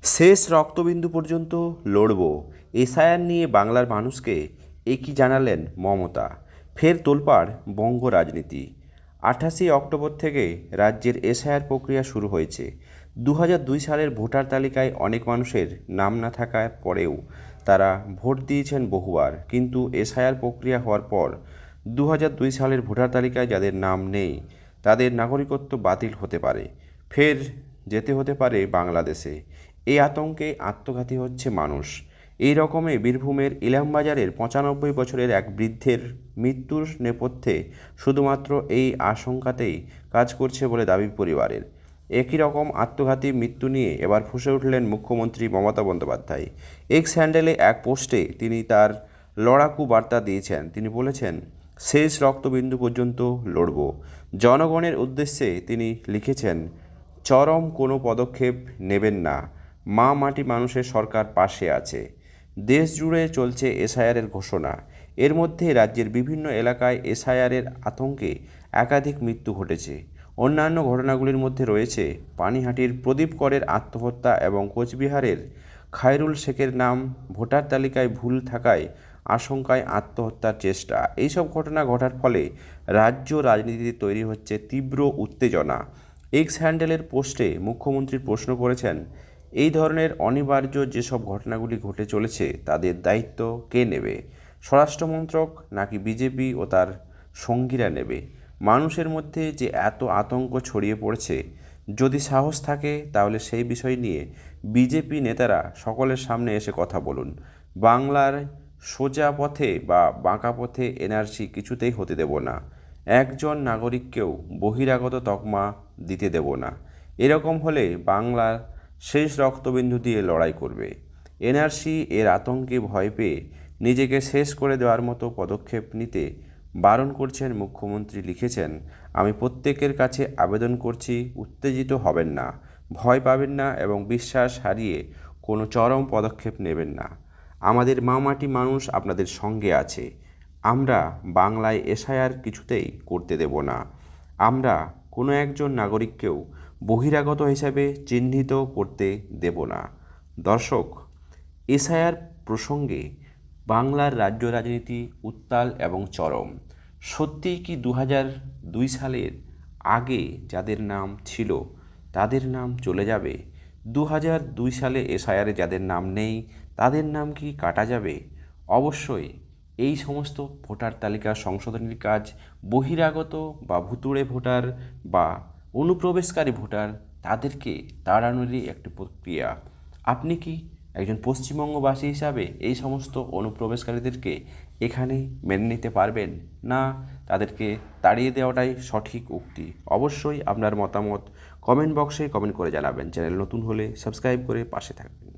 শেষ রক্তবিন্দু পর্যন্ত লড়ব, এসআইআর নিয়ে বাংলার মানুষকে একই জানালেন মমতা। ফের তোলপাড় বঙ্গ রাজনীতি। 28 অক্টোবর থেকে রাজ্যের এসআইআর প্রক্রিয়া শুরু হয়েছে। 2002 সালের ভোটার তালিকায় অনেক মানুষের নাম না থাকার পরেও তারা ভোট দিয়েছেন বহুবার, কিন্তু এসআইআর প্রক্রিয়া হওয়ার পর 2002 সালের ভোটার তালিকায় যাদের নাম নেই তাদের নাগরিকত্ব বাতিল হতে পারে, ফের যেতে হতে পারে বাংলাদেশে। এই আতঙ্কে আত্মঘাতী হচ্ছে মানুষ। এই রকমে বীরভূমের ইলামবাজারের 95 বছরের এক বৃদ্ধের মৃত্যুর নেপথ্যে শুধুমাত্র এই আশঙ্কাতেই কাজ করছে বলে দাবি পরিবারের। একই রকম আত্মঘাতী মৃত্যু নিয়ে এবার ফুঁসে উঠলেন মুখ্যমন্ত্রী মমতা বন্দ্যোপাধ্যায়। এক্স হ্যান্ডেলে এক পোস্টে তিনি তার লড়াকু বার্তা দিয়েছেন। তিনি বলেছেন, শেষ রক্তবিন্দু পর্যন্ত লড়ব। জনগণের উদ্দেশ্যে তিনি লিখেছেন, চরম কোনো পদক্ষেপ নেবেন না, মা মাটি মানুষের সরকার পাশে আছে। দেশ জুড়ে চলছে এসআইআরের ঘোষণা। এর মধ্যে রাজ্যের বিভিন্ন এলাকায় এসআইআরের আতঙ্কে একাধিক মৃত্যু ঘটেছে। অন্যান্য ঘটনাগুলির মধ্যে রয়েছে পানিহাটির প্রদীপ করের আত্মহত্যা এবং কোচবিহারের খায়রুল শেখের নাম ভোটার তালিকায় ভুল থাকায় আশঙ্কায় আত্মহত্যার চেষ্টা। এইসব ঘটনা ঘটার ফলে রাজ্য রাজনীতিতে তৈরি হচ্ছে তীব্র উত্তেজনা। এক্স হ্যান্ডেলের পোস্টে মুখ্যমন্ত্রী প্রশ্ন করেছেন, এই ধরনের অনিবার্য যেসব ঘটনাগুলি ঘটে চলেছে তাদের দায়িত্ব কে নেবে? স্বরাষ্ট্রমন্ত্রক নাকি বিজেপি ও তার সঙ্গীরা নেবে? মানুষের মধ্যে যে এত আতঙ্ক ছড়িয়ে পড়েছে, যদি সাহস থাকে তাহলে সেই বিষয় নিয়ে বিজেপি নেতারা সকলের সামনে এসে কথা বলুন। বাংলার সোজা পথে বা বাঁকা পথে এনআরসি কিছুতেই হতে দেব না। একজন নাগরিককেও বহিরাগত তকমা দিতে দেব না। এরকম হলে বাংলার শেষ রক্তবিন্দু দিয়ে লড়াই করবে। এনআরসি এর আতঙ্কে ভয় পেয়ে নিজেকে শেষ করে দেওয়ার মতো পদক্ষেপ নিতে বারণ করছেন মুখ্যমন্ত্রী। লিখেছেন, আমি প্রত্যেকের কাছে আবেদন করছি, উত্তেজিত হবেন না, ভয় পাবেন না এবং বিশ্বাস হারিয়ে কোনো চরম পদক্ষেপ নেবেন না। আমাদের মা মাটি মানুষ আপনাদের সঙ্গে আছে। আমরা বাংলায় এসআইআর কিছুতেই করতে দেব না। আমরা কোনো একজন নাগরিককেও বহিরাগত হিসাবে চিহ্নিত করতে দেব না। দর্শক, এসআইআর প্রসঙ্গে বাংলার রাজ্য রাজনীতি উত্তাল এবং চরম। সত্যিই কি 2002 সালের আগে যাদের নাম ছিল তাদের নাম চলে যাবে? 2002 সালে এসআইআরে যাদের নাম নেই তাদের নাম কি কাটা যাবে? অবশ্যই এই সমস্ত ভোটার তালিকা সংশোধনের কাজ বহিরাগত বা ভুতুড়ে ভোটার বা অনুপ্রবেশকারী ভোটার তাদেরকে তাড়ানোরই একটি প্রক্রিয়া। আপনি কি একজন পশ্চিমবঙ্গবাসী হিসাবে এই সমস্ত অনুপ্রবেশকারীদেরকে এখানে মেনে নিতে পারবেন না? তাদেরকে তাড়িয়ে দেওয়াটাই সঠিক উক্তি। অবশ্যই আপনার মতামত কমেন্ট বক্সে কমেন্ট করে জানাবেন। চ্যানেল নতুন হলে সাবস্ক্রাইব করে পাশে থাকবেন।